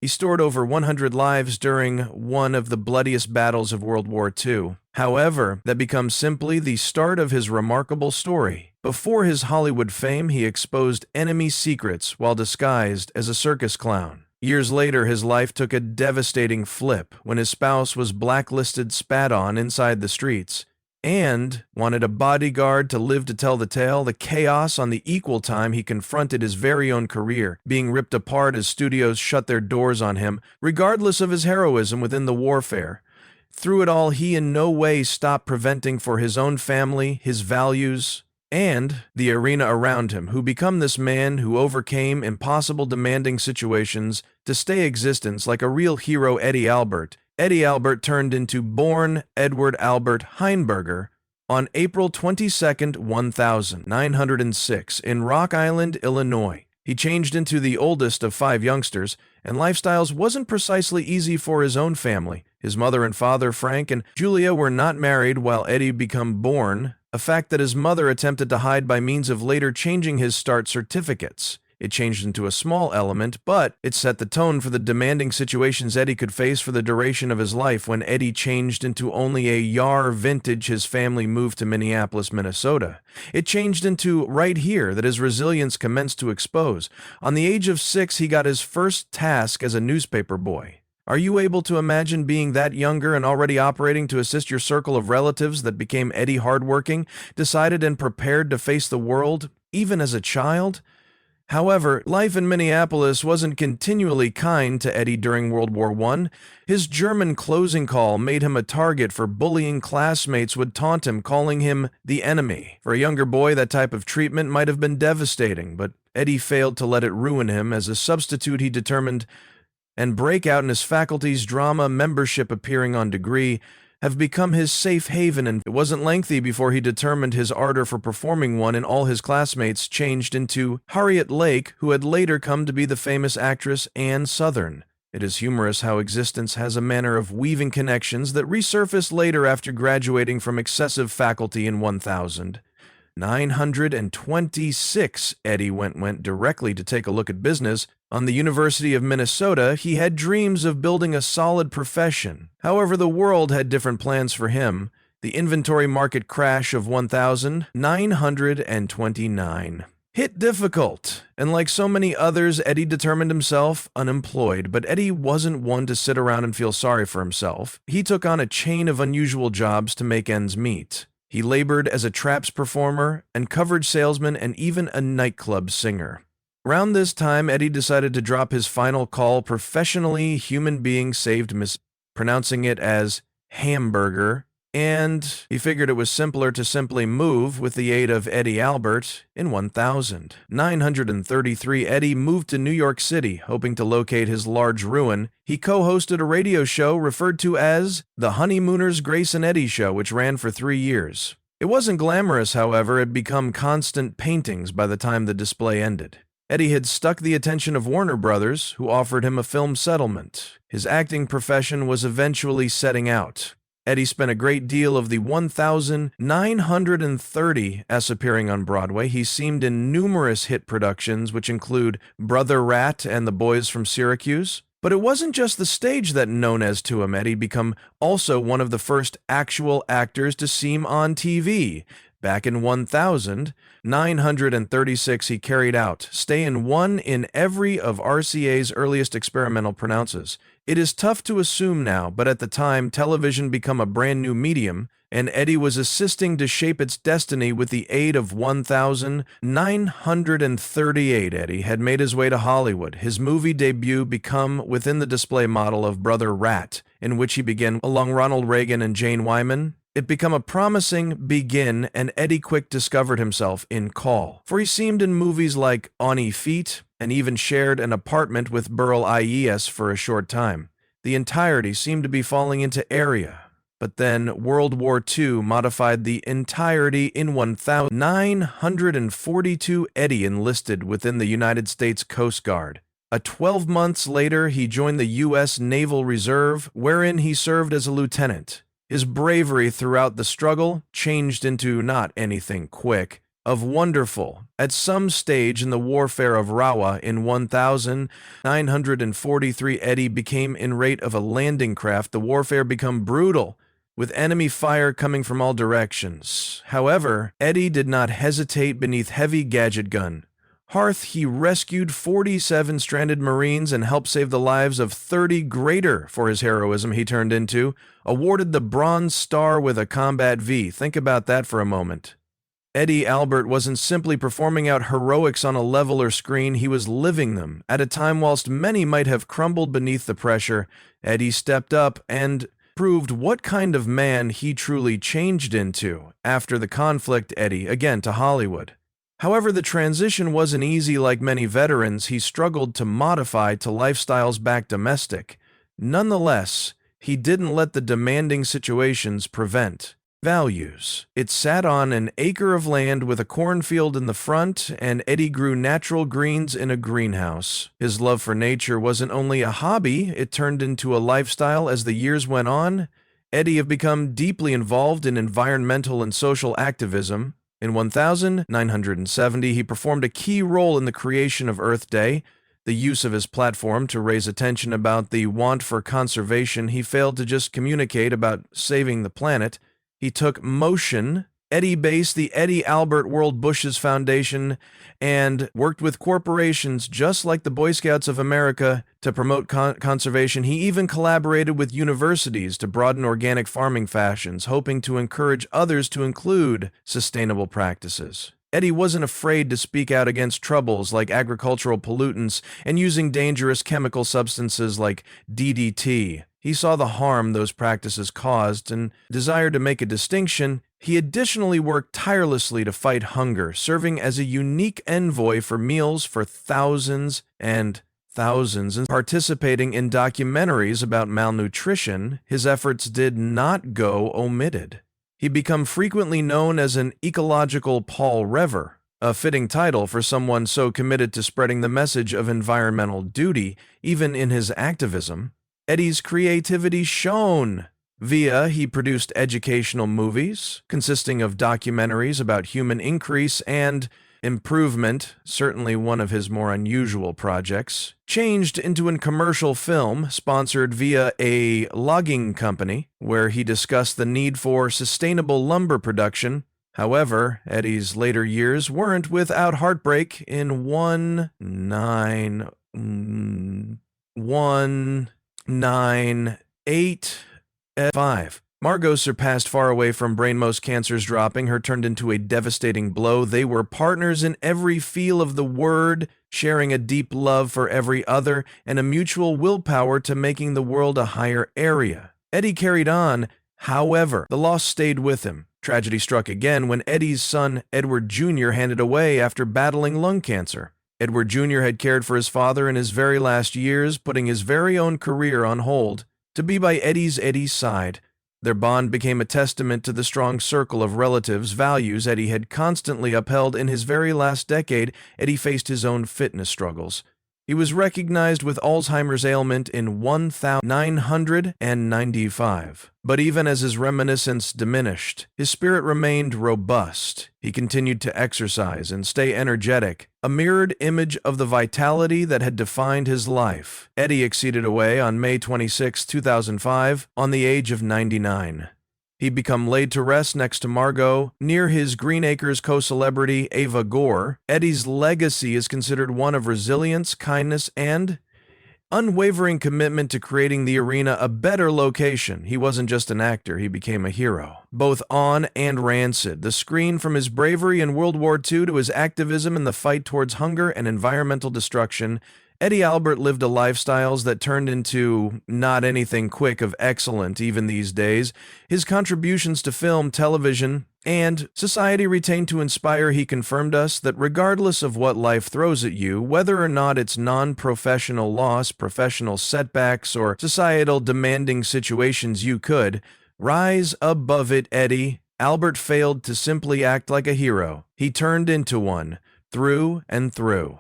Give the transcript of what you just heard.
He stored over 100 lives during one of the bloodiest battles of World War II. However, that becomes simply the start of his remarkable story. Before his Hollywood fame, he exposed enemy secrets while disguised as a circus clown. Years later, his life took a devastating flip when his spouse was blacklisted, spat on inside the streets, and wanted a bodyguard to live to tell the tale. The chaos on the equal time he confronted his very own career, being ripped apart as studios shut their doors on him, regardless of his heroism within the warfare. Through it all, he in no way stopped preventing for his own family, his values, and the arena around him, who become this man who overcame impossible demanding situations to stay existence like a real hero. Eddie Albert. Eddie Albert turned into born Edward Albert Heinberger on April 22, 1906 in Rock Island, Illinois. He changed into the oldest of 5 youngsters, and lifestyles wasn't precisely easy for his own family. His mother and father, Frank and Julia, were not married while Eddie became born, a fact that his mother attempted to hide by means of later changing his start certificates. It changed into a small element, but it set the tone for the demanding situations Eddie could face for the duration of his life. When Eddie changed into only a Yar vintage, his family moved to Minneapolis, Minnesota. It changed into right here that his resilience commenced to expose. On the age of 6, he got his first task as a newspaper boy. Are you able to imagine being that younger and already operating to assist your circle of relatives that became Eddie hardworking, decided and prepared to face the world, even as a child? However, life in Minneapolis wasn't continually kind to Eddie during World War I. His German closing call made him a target for bullying. Classmates would taunt him, calling him the enemy. For a younger boy, that type of treatment might have been devastating, but Eddie failed to let it ruin him. As a substitute, he determined and break out in his faculty's drama membership, appearing on Degree, have become his safe haven, and it wasn't lengthy before he determined his ardor for performing one and all his classmates changed into Harriet Lake, who had later come to be the famous actress Ann Sothern. It is humorous how existence has a manner of weaving connections that resurfaced later after graduating from excessive faculty in 1926. Eddie went directly to take a look at business. On the University of Minnesota, he had dreams of building a solid profession. However, the world had different plans for him. The inventory market crash of 1929 hit difficult, and like so many others, Eddie determined himself unemployed. But Eddie wasn't one to sit around and feel sorry for himself. He took on a chain of unusual jobs to make ends meet. He labored as a traps performer and coverage salesman and even a nightclub singer. Around this time, Eddie decided to drop his final call professionally. Human being saved mispronouncing it as hamburger, and he figured it was simpler to simply move with the aid of Eddie Albert. In 1933, Eddie moved to New York City, hoping to locate his large ruin. He co-hosted a radio show referred to as The Honeymooners Grace and Eddie Show, which ran for 3 years. It wasn't glamorous, however. It had become constant paintings by the time the display ended. Eddie had stuck the attention of Warner Brothers, who offered him a film settlement. His acting profession was eventually setting out. Eddie spent a great deal of the 1930 as appearing on Broadway. He seemed in numerous hit productions, which include Brother Rat and The Boys from Syracuse. But it wasn't just the stage that known as to him. Eddie became also one of the first actual actors to seem on TV. Back in 1936, he carried out Stay in One in every of RCA's earliest experimental pronouncements. It is tough to assume now, but at the time, television became a brand new medium, and Eddie was assisting to shape its destiny with the aid of 1938. Eddie had made his way to Hollywood. His movie debut became within the display model of Brother Rat, in which he began along Ronald Reagan and Jane Wyman. It became a promising begin, and Eddie quick discovered himself in Call, for he seemed in movies like On Feet, and even shared an apartment with Burl Ives for a short time. The entirety seemed to be falling into area, but then World War II modified the entirety. In 1942, Eddie enlisted within the United States Coast Guard. 12 months later, he joined the U.S. Naval Reserve, wherein he served as a lieutenant. His bravery throughout the struggle changed into not anything quick. of wonderful. At some stage in the warfare of Rawa in 1943, Eddie became irate of a landing craft. The warfare became brutal, with enemy fire coming from all directions. However, Eddie did not hesitate beneath heavy gadget gun. Hearth, he rescued 47 stranded Marines and helped save the lives of 30 greater for his heroism he turned into, awarded the Bronze Star with a Combat V. Think about that for a moment. Eddie Albert wasn't simply performing out heroics on a level or screen, he was living them. At a time whilst many might have crumbled beneath the pressure, Eddie stepped up and proved what kind of man he truly changed into. After the conflict, Eddie, again to Hollywood. However, the transition wasn't easy. Like many veterans, he struggled to modify to lifestyles back domestic. Nonetheless, he didn't let the demanding situations prevent values. It sat on an acre of land with a cornfield in the front, and Eddie grew natural greens in a greenhouse. His love for nature wasn't only a hobby, it turned into a lifestyle as the years went on. Eddie have become deeply involved in environmental and social activism. In 1970, he performed a key role in the creation of Earth Day. The use of his platform to raise attention about the want for conservation, he failed to just communicate about saving the planet. He took motion. Eddie based the Eddie Albert World Bushes Foundation and worked with corporations just like the Boy Scouts of America to promote conservation. He even collaborated with universities to broaden organic farming fashions, hoping to encourage others to include sustainable practices. Eddie wasn't afraid to speak out against troubles like agricultural pollutants and using dangerous chemical substances like DDT. He saw the harm those practices caused and desired to make a distinction. He additionally worked tirelessly to fight hunger, serving as a unique envoy for meals for thousands and thousands, and participating in documentaries about malnutrition. His efforts did not go omitted. He became frequently known as an ecological Paul Revere, a fitting title for someone so committed to spreading the message of environmental duty, even in his activism. Eddie's creativity shone. He produced educational movies, consisting of documentaries about human increase and improvement, certainly one of his more unusual projects, changed into a commercial film sponsored via a logging company, where he discussed the need for sustainable lumber production. However, Eddie's later years weren't without heartbreak. In 1985, Margot surpassed far away from brainmost cancers dropping. Her turned into a devastating blow. They were partners in every feel of the word, sharing a deep love for every other and a mutual willpower to making the world a higher area. Eddie carried on. However, the loss stayed with him. Tragedy struck again when Eddie's son, Edward Jr., handed away after battling lung cancer. Edward Jr. had cared for his father in his very last years, putting his very own career on hold to be by Eddie's side. Their bond became a testament to the strong circle of relatives, values Eddie had constantly upheld. In his very last decade, Eddie faced his own fitness struggles. He was recognized with Alzheimer's ailment in 1995. But even as his reminiscence diminished, his spirit remained robust. He continued to exercise and stay energetic, a mirrored image of the vitality that had defined his life. Eddie exceeded away on May 26, 2005, on the age of 99. He became laid to rest next to Margot, near his Green Acres co-celebrity Ava Gore. Eddie's legacy is considered one of resilience, kindness, and unwavering commitment to creating the arena a better location. He wasn't just an actor, he became a hero, both on and rancid. The screen, from his bravery in World War II to his activism in the fight towards hunger and environmental destruction, Eddie Albert lived a lifestyle that turned into not anything quick of excellent even these days. His contributions to film, television, and society retained to inspire. He confirmed us that regardless of what life throws at you, whether or not it's non-professional loss, professional setbacks, or societal demanding situations, you could rise above it. Eddie Albert failed to simply act like a hero. He turned into one, through and through.